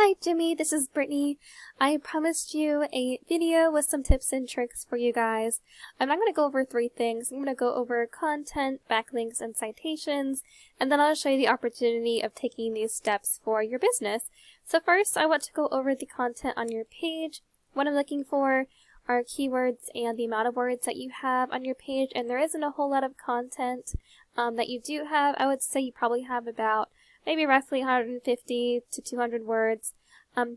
Hi Jimmy, this is Brittany. I promised you a video with some tips and tricks for you guys. I'm going to go over three things. I'm going to go over content, backlinks, and citations, and then I'll show you the opportunity of taking these steps for your business. So first, I want to go over the content on your page. What I'm looking for are keywords and the amount of words that you have on your page, and there isn't a whole lot of content that you do have. I would say you probably have about maybe roughly 150 to 200 words.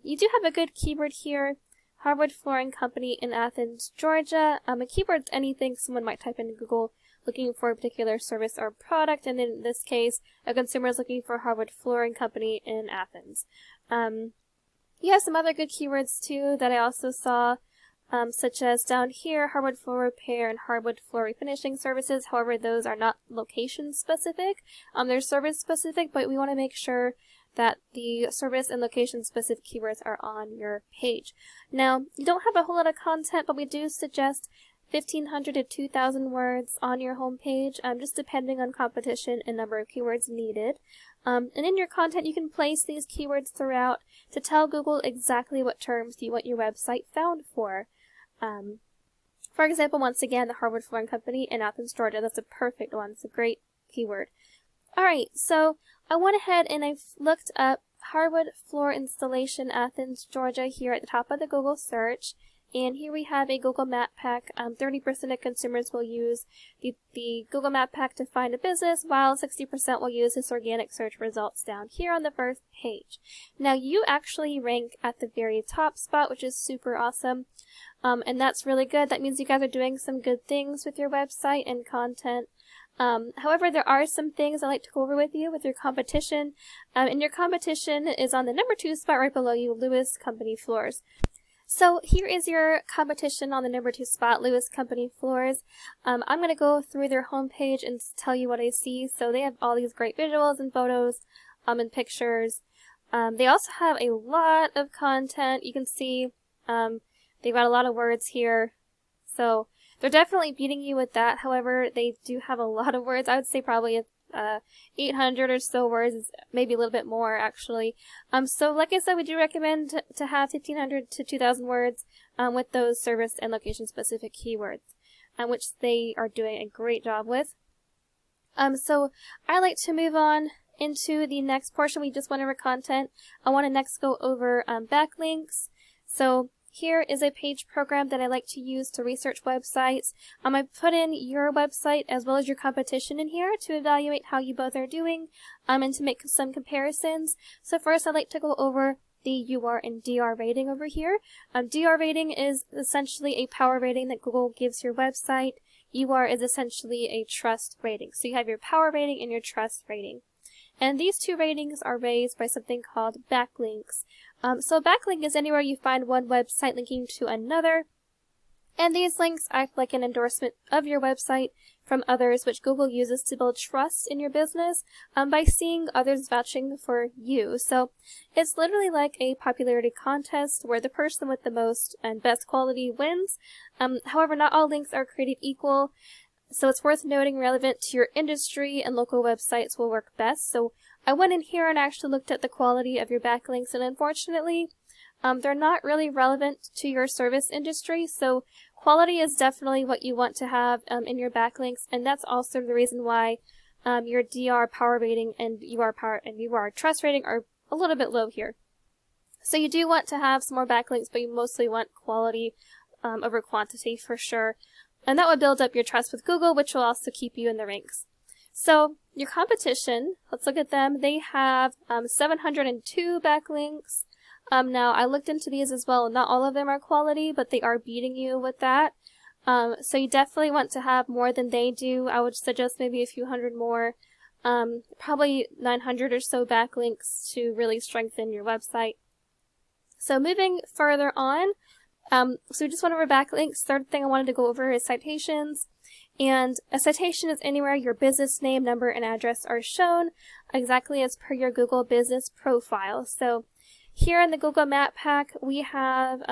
You do have a good keyword here, Hardwood Flooring Company in Athens, Georgia. A keyword's anything someone might type into Google looking for a particular service or product, and in this case, a consumer is looking for Hardwood Flooring Company in Athens. You have some other good keywords too that I also saw, such as down here, hardwood floor repair and hardwood floor refinishing services. However, those are not location specific. They're service specific, but we want to make sure that the service and location specific keywords are on your page. Now, you don't have a whole lot of content, but we do suggest 1,500 to 2,000 words on your home page, just depending on competition and number of keywords needed. And in your content, you can place these keywords throughout to tell Google exactly what terms you want your website found for. For example, once again, the Hardwood Flooring Company in Athens, Georgia. That's a perfect one. It's a great keyword. Alright, so I went ahead and I've looked up Hardwood Floor Installation Athens, Georgia here at the top of the Google search. And here we have a Google Map Pack. 30% of consumers will use the Google Map Pack to find a business, while 60% will use this organic search results down here on the first page. Now, you actually rank at the very top spot, which is super awesome. And that's really good. That means you guys are doing some good things with your website and content. However, there are some things I'd like to go over with you with your competition. And your competition is on the number 2 spot right below you, Lewis Company Floors. So here is your competition on the number 2 spot, Lewis Company Floors. I'm going to go through their homepage and tell you what I see. So they have all these great visuals and photos and pictures. They also have a lot of content. You can see they've got a lot of words here. So they're definitely beating you with that. However, they do have a lot of words. I would say probably 800 or so words, maybe a little bit more actually. So like I said, we do recommend to have 1,500 to 2,000 words with those service and location specific keywords, which they are doing a great job with. So I like to move on into the next portion. We just went over content. I want to next go over backlinks. So here is a page program that I like to use to research websites. I put in your website as well as your competition in here to evaluate how you both are doing and to make some comparisons. So first, I like to go over the UR and DR rating over here. DR rating is essentially a power rating that Google gives your website. UR is essentially a trust rating. So you have your power rating and your trust rating. And these two ratings are raised by something called backlinks. So a backlink is anywhere you find one website linking to another, and these links act like an endorsement of your website from others, which Google uses to build trust in your business by seeing others vouching for you. So it's literally like a popularity contest where the person with the most and best quality wins. However, not all links are created equal. So it's worth noting relevant to your industry and local websites will work best. So I went in here and actually looked at the quality of your backlinks, and unfortunately, they're not really relevant to your service industry. So quality is definitely what you want to have in your backlinks, and that's also the reason why your DR power rating and UR trust rating are a little bit low here. So you do want to have some more backlinks, but you mostly want quality over quantity for sure. And that would build up your trust with Google, which will also keep you in the ranks. So your competition, let's look at them. They have 702 backlinks. Now, I looked into these as well. Not all of them are quality, but they are beating you with that. So you definitely want to have more than they do. I would suggest maybe a few hundred more, probably 900 or so backlinks to really strengthen your website. So moving further on, so we just went over backlinks. Third thing I wanted to go over is citations. And a citation is anywhere your business name, number, and address are shown exactly as per your Google business profile. So here in the Google Map Pack, we have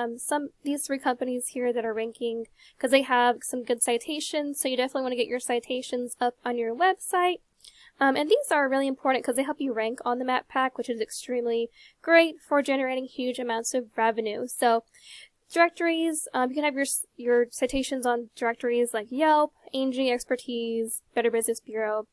these 3 companies here that are ranking because they have some good citations. So you definitely want to get your citations up on your website. And these are really important because they help you rank on the map pack, which is extremely great for generating huge amounts of revenue. So directories, you can have your citations on directories like Yelp, Angie Expertise, Better Business Bureau.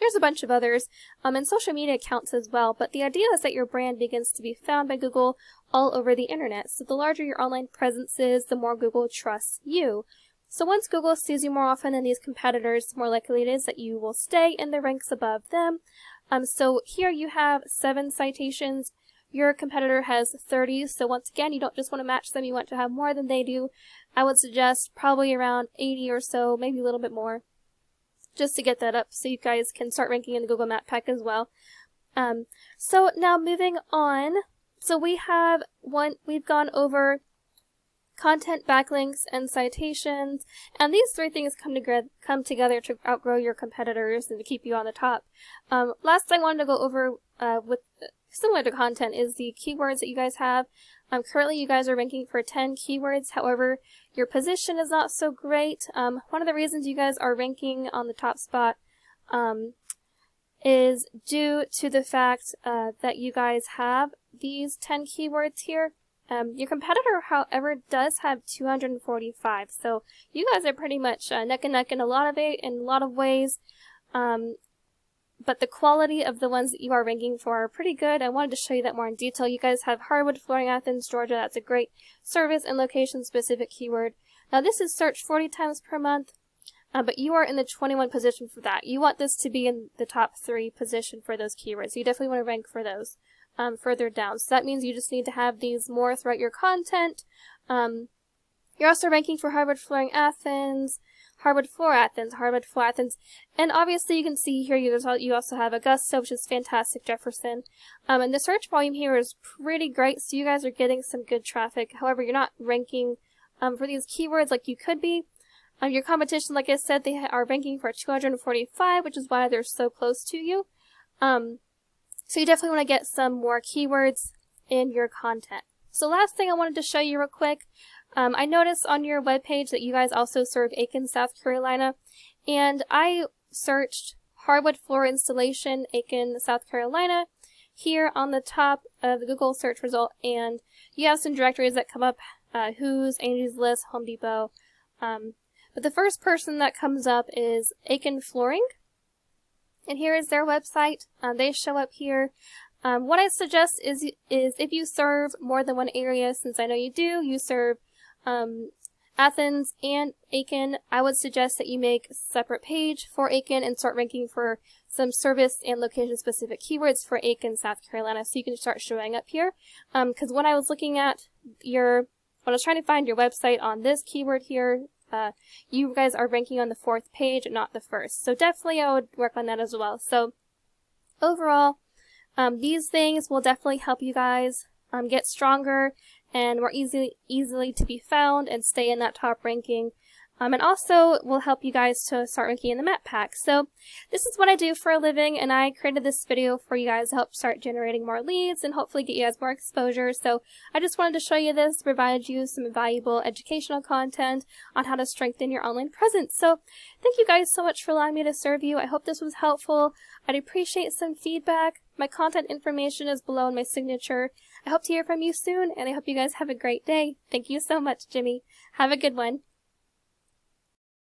There's a bunch of others, and social media accounts as well, but the idea is that your brand begins to be found by Google all over the internet. So the larger your online presence is, the more Google trusts you. So once Google sees you more often than these competitors, the more likely it is that you will stay in the ranks above them. So here you have 7 citations. Your competitor has 30, so once again, you don't just want to match them, you want to have more than they do. I would suggest probably around 80 or so, maybe a little bit more, just to get that up so you guys can start ranking in the Google Map Pack as well. So now moving on, so we've gone over content, backlinks, and citations, and these 3 things come together to outgrow your competitors and to keep you on the top. Last thing I wanted to go over with similar to content is the keywords that you guys have. Currently you guys are ranking for 10 keywords, however, your position is not so great. One of the reasons you guys are ranking on the top spot is due to the fact that you guys have these 10 keywords here. Your competitor, however, does have 245, so you guys are pretty much neck and neck in a lot of ways. But the quality of the ones that you are ranking for are pretty good. I wanted to show you that more in detail. You guys have Hardwood, Flooring, Athens, Georgia. That's a great service and location-specific keyword. Now this is searched 40 times per month, but you are in the 21 position for that. You want this to be in the top 3 position for those keywords. So you definitely want to rank for those further down. So that means you just need to have these more throughout your content. You're also ranking for Hardwood, Flooring, Athens, Hardwood Floor Athens, Hardwood Floor Athens, and obviously you can see here you also have Augusta, which is fantastic, Jefferson, and the search volume here is pretty great, so you guys are getting some good traffic. However, you're not ranking for these keywords like you could be. Your competition, like I said, they are ranking for 245, which is why they're so close to you. So you definitely want to get some more keywords in your content. So last thing I wanted to show you real quick. I noticed on your webpage that you guys also serve Aiken, South Carolina, and I searched hardwood floor installation, Aiken, South Carolina, here on the top of the Google search result, and you have some directories that come up, Who's, Angie's List, Home Depot, but the first person that comes up is Aiken Flooring, and here is their website. They show up here. What I suggest is if you serve more than one area, since I know you serve Athens and Aiken, I would suggest that you make a separate page for Aiken and start ranking for some service and location specific keywords for Aiken, South Carolina, so you can start showing up here. Because when I was looking at when I was trying to find your website on this keyword here, you guys are ranking on the 4th page, not the 1st. So definitely I would work on that as well. So overall, these things will definitely help you guys get stronger and more easily to be found and stay in that top ranking. And also will help you guys to start ranking in the map pack. So this is what I do for a living, and I created this video for you guys to help start generating more leads and hopefully get you guys more exposure. So I just wanted to show you this, provide you some valuable educational content on how to strengthen your online presence. So thank you guys so much for allowing me to serve you. I hope this was helpful. I'd appreciate some feedback. My contact information is below in my signature. I hope to hear from you soon, and I hope you guys have a great day. Thank you so much, Jimmy. Have a good one.